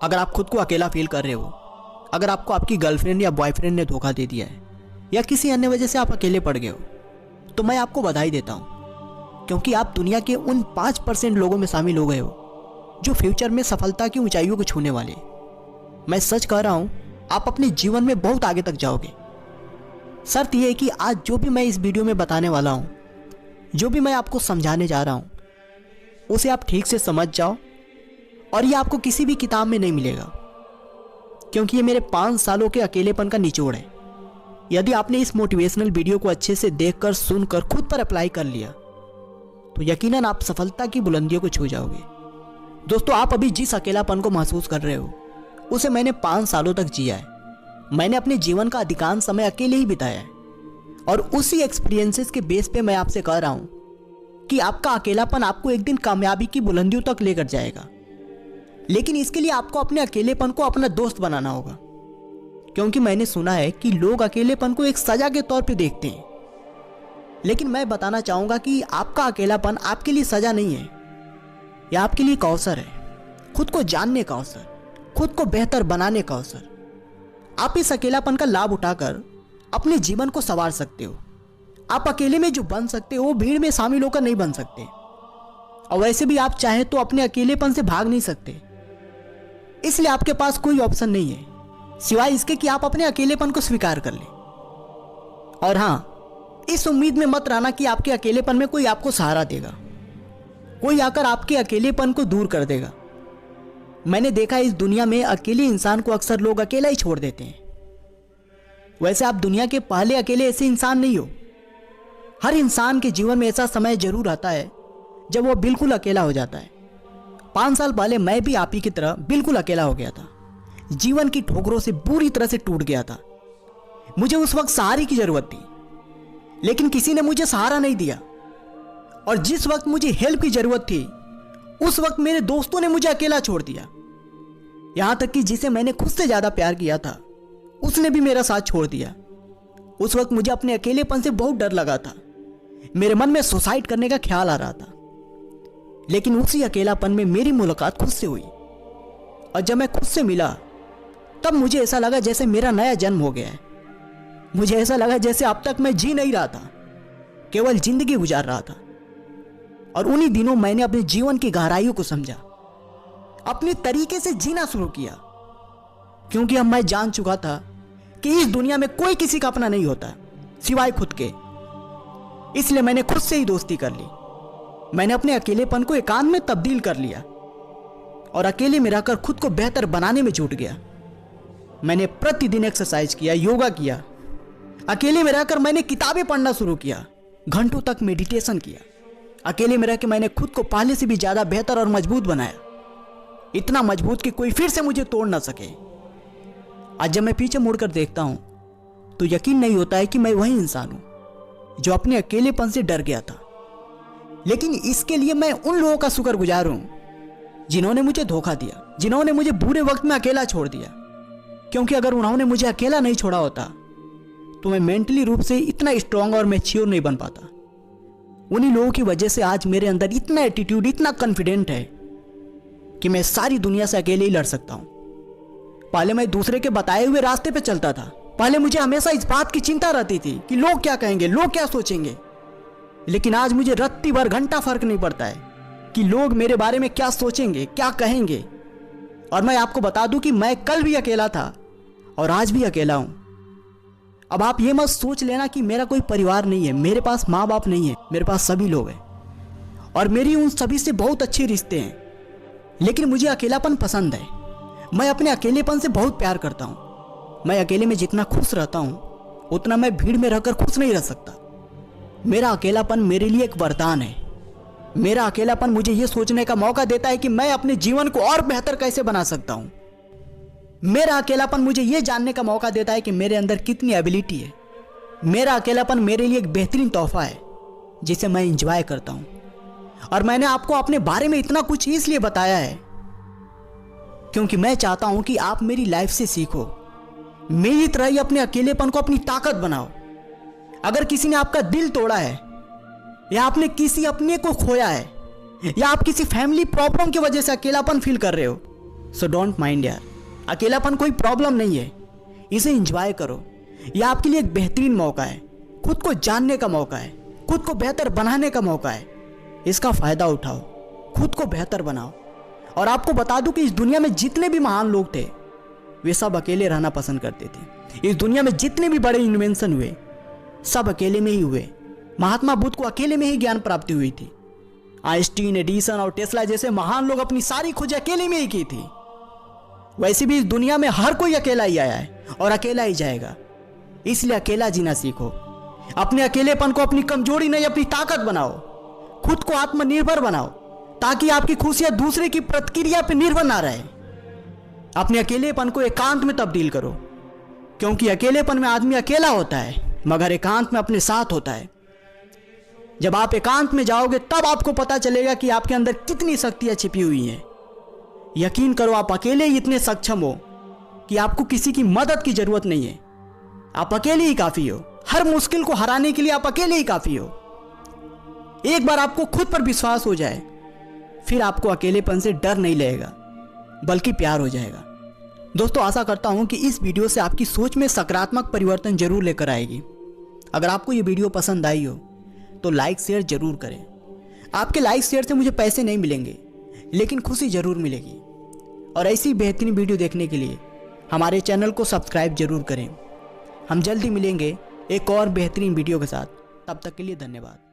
अगर आप खुद को अकेला फील कर रहे हो, अगर आपको आपकी गर्लफ्रेंड या बॉयफ्रेंड ने धोखा दे दिया है या किसी अन्य वजह से आप अकेले पड़ गए हो, तो मैं आपको बधाई देता हूँ, क्योंकि आप दुनिया के उन 5% लोगों में शामिल हो गए हो जो फ्यूचर में सफलता की ऊंचाइयों को छूने वाले। मैं सच कह रहा हूँ, आप अपने जीवन में बहुत आगे तक जाओगे। शर्त यह है कि आज जो भी मैं इस वीडियो में बताने वाला हूँ, जो भी मैं आपको समझाने जा रहा हूँ, उसे आप ठीक से समझ जाओ। और ये आपको किसी भी किताब में नहीं मिलेगा, क्योंकि ये मेरे 5 सालों के अकेलेपन का निचोड़ है। यदि आपने इस मोटिवेशनल वीडियो को अच्छे से देखकर, सुनकर, खुद पर अप्लाई कर लिया, तो यकीनन आप सफलता की बुलंदियों को छू जाओगे। दोस्तों, आप अभी जिस अकेलापन को महसूस कर रहे हो, उसे मैंने 5 सालों तक जिया है। मैंने अपने जीवन का अधिकांश समय अकेले ही बिताया है, और उसी एक्सपीरियंसेस के बेस पे मैं आपसे कह रहा हूं कि आपका अकेलापन आपको एक दिन कामयाबी की बुलंदियों तक लेकर जाएगा। लेकिन इसके लिए आपको अपने अकेलेपन को अपना दोस्त बनाना होगा, क्योंकि मैंने सुना है कि लोग अकेलेपन को एक सजा के तौर पे देखते हैं। लेकिन मैं बताना चाहूंगा कि आपका अकेलापन आपके लिए सजा नहीं है, यह आपके लिए एक अवसर है, खुद को जानने का अवसर, खुद को बेहतर बनाने का अवसर। आप इस अकेलापन का लाभ उठाकर अपने जीवन को संवार सकते हो। आप अकेले में जो बन सकते हो, भीड़ में शामिल होकर नहीं बन सकते। और वैसे भी आप चाहे तो अपने अकेलेपन से भाग नहीं सकते, इसलिए आपके पास कोई ऑप्शन नहीं है सिवाय इसके कि आप अपने अकेलेपन को स्वीकार कर लें। और हाँ, इस उम्मीद में मत रहना कि आपके अकेलेपन में कोई आपको सहारा देगा, कोई आकर आपके अकेलेपन को दूर कर देगा। मैंने देखा इस दुनिया में अकेले इंसान को अक्सर लोग अकेला ही छोड़ देते हैं। वैसे आप दुनिया के पहले अकेले ऐसे इंसान नहीं हो। हर इंसान के जीवन में ऐसा समय जरूर आता है जब वो बिल्कुल अकेला हो जाता है। 5 साल पहले मैं भी आप ही की तरह बिल्कुल अकेला हो गया था। जीवन की ठोकरों से बुरी तरह से टूट गया था। मुझे उस वक्त सहारे की जरूरत थी, लेकिन किसी ने मुझे सहारा नहीं दिया। और जिस वक्त मुझे हेल्प की जरूरत थी, उस वक्त मेरे दोस्तों ने मुझे अकेला छोड़ दिया। यहां तक कि जिसे मैंने खुद से ज्यादा प्यार किया था, उसने भी मेरा साथ छोड़ दिया। उस वक्त मुझे अपने अकेलेपन से बहुत डर लगा था। मेरे मन में सुसाइड करने का ख्याल आ रहा था। लेकिन उसी अकेलापन में मेरी मुलाकात खुद से हुई, और जब मैं खुद से मिला, तब मुझे ऐसा लगा जैसे मेरा नया जन्म हो गया है। मुझे ऐसा लगा जैसे अब तक मैं जी नहीं रहा था, केवल जिंदगी गुजार रहा था। और उन्हीं दिनों मैंने अपने जीवन की गहराइयों को समझा, अपने तरीके से जीना शुरू किया, क्योंकि अब मैं जान चुका था कि इस दुनिया में कोई किसी का अपना नहीं होता सिवाय खुद के। इसलिए मैंने खुद से ही दोस्ती कर ली। मैंने अपने अकेलेपन को एकांत में तब्दील कर लिया और अकेले में रहकर खुद को बेहतर बनाने में जुट गया। मैंने प्रतिदिन एक्सरसाइज किया, योगा किया। अकेले में रहकर मैंने किताबें पढ़ना शुरू किया, घंटों तक मेडिटेशन किया। अकेले में रहकर मैंने खुद को पहले से भी ज्यादा बेहतर और मजबूत बनाया, इतना मजबूत कि कोई फिर से मुझे तोड़ ना सके। आज जब मैं पीछे मुड़कर देखता हूं, तो यकीन नहीं होता है कि मैं वही इंसान हूं जो अपने अकेलेपन से डर गया था। लेकिन इसके लिए मैं उन लोगों का शुक्रगुजार हूं जिन्होंने मुझे धोखा दिया, जिन्होंने मुझे बुरे वक्त में अकेला छोड़ दिया। क्योंकि अगर उन्होंने मुझे अकेला नहीं छोड़ा होता, तो मैं मेंटली रूप से इतना स्ट्रांग और मैच्योर नहीं बन पाता। उन्हीं लोगों की वजह से आज मेरे अंदर इतना एटीट्यूड, इतना कॉन्फिडेंट है कि मैं सारी दुनिया से अकेले ही लड़ सकता हूं। पहले मैं दूसरे के बताए हुए रास्ते पे चलता था। पहले मुझे हमेशा इस बात की चिंता रहती थी कि लोग क्या कहेंगे, लोग क्या सोचेंगे। लेकिन आज मुझे रत्ती भर घंटा फर्क नहीं पड़ता है कि लोग मेरे बारे में क्या सोचेंगे, क्या कहेंगे। और मैं आपको बता दूं कि मैं कल भी अकेला था और आज भी अकेला हूं। अब आप ये मत सोच लेना कि मेरा कोई परिवार नहीं है, मेरे पास माँ बाप नहीं है, मेरे पास सभी लोग हैं और मेरी उन सभी से बहुत अच्छे रिश्ते हैं। लेकिन मुझे अकेलापन पसंद है। मैं अपने अकेलेपन से बहुत प्यार करता हूं। मैं अकेले में जितना खुश रहता हूं, उतना मैं भीड़ में रहकर खुश नहीं रह सकता। मेरा अकेलापन मेरे लिए एक वरदान है। मेरा अकेलापन मुझे यह सोचने का मौका देता है कि मैं अपने जीवन को और बेहतर कैसे बना सकता हूं। मेरा अकेलापन मुझे यह जानने का मौका देता है कि मेरे अंदर कितनी एबिलिटी है। मेरा अकेलापन मेरे लिए एक बेहतरीन तोहफा है जिसे मैं इंजॉय करता हूं। और मैंने आपको अपने बारे में इतना कुछ इसलिए बताया है क्योंकि मैं चाहता हूं कि आप मेरी लाइफ से सीखो। मेरी तरह ही अपने अकेलेपन को अपनी ताकत बनाओ। अगर किसी ने आपका दिल तोड़ा है, या आपने किसी अपने को खोया है, या आप किसी फैमिली प्रॉब्लम की वजह से अकेलापन फील कर रहे हो, सो डोंट माइंड यार, अकेलापन कोई प्रॉब्लम नहीं है, इसे एंजॉय करो। यह आपके लिए एक बेहतरीन मौका है, खुद को जानने का मौका है, खुद को बेहतर बनाने का मौका है। इसका फायदा उठाओ, खुद को बेहतर बनाओ। और आपको बता दूं कि इस दुनिया में जितने भी महान लोग थे वे सब अकेले रहना पसंद करते थे। इस दुनिया में जितने भी बड़े इन्वेंशन हुए सब अकेले में ही हुए। महात्मा बुद्ध को अकेले में ही ज्ञान प्राप्ति हुई थी। आइंस्टीन, एडिसन और टेस्ला जैसे महान लोग अपनी सारी खोज अकेले में ही की थी। वैसे भी इस दुनिया में हर कोई अकेला ही आया है और अकेला ही जाएगा, इसलिए अकेला जीना सीखो। अपने अकेलेपन को अपनी कमजोरी नहीं अपनी ताकत बनाओ। खुद को आत्मनिर्भर बनाओ ताकि आपकी खुशियां दूसरे की प्रतिक्रिया पर निर्भर ना रहे। अपने अकेलेपन को एकांत में तब्दील करो, क्योंकि अकेलेपन में आदमी अकेला होता है मगर एकांत में अपने साथ होता है। जब आप एकांत में जाओगे तब आपको पता चलेगा कि आपके अंदर कितनी शक्तियां छिपी हुई हैं। यकीन करो, आप अकेले ही इतने सक्षम हो कि आपको किसी की मदद की जरूरत नहीं है। आप अकेले ही काफी हो। हर मुश्किल को हराने के लिए आप अकेले ही काफी हो। एक बार आपको खुद पर विश्वास हो जाए फिर आपको अकेलेपन से डर नहीं लगेगा बल्कि प्यार हो जाएगा। दोस्तों, आशा करता हूं कि इस वीडियो से आपकी सोच में सकारात्मक परिवर्तन जरूर लेकर आएगी। अगर आपको ये वीडियो पसंद आई हो तो लाइक शेयर जरूर करें। आपके लाइक शेयर से मुझे पैसे नहीं मिलेंगे लेकिन खुशी जरूर मिलेगी। और ऐसी बेहतरीन वीडियो देखने के लिए हमारे चैनल को सब्सक्राइब जरूर करें। हम जल्दी मिलेंगे एक और बेहतरीन वीडियो के साथ। तब तक के लिए धन्यवाद।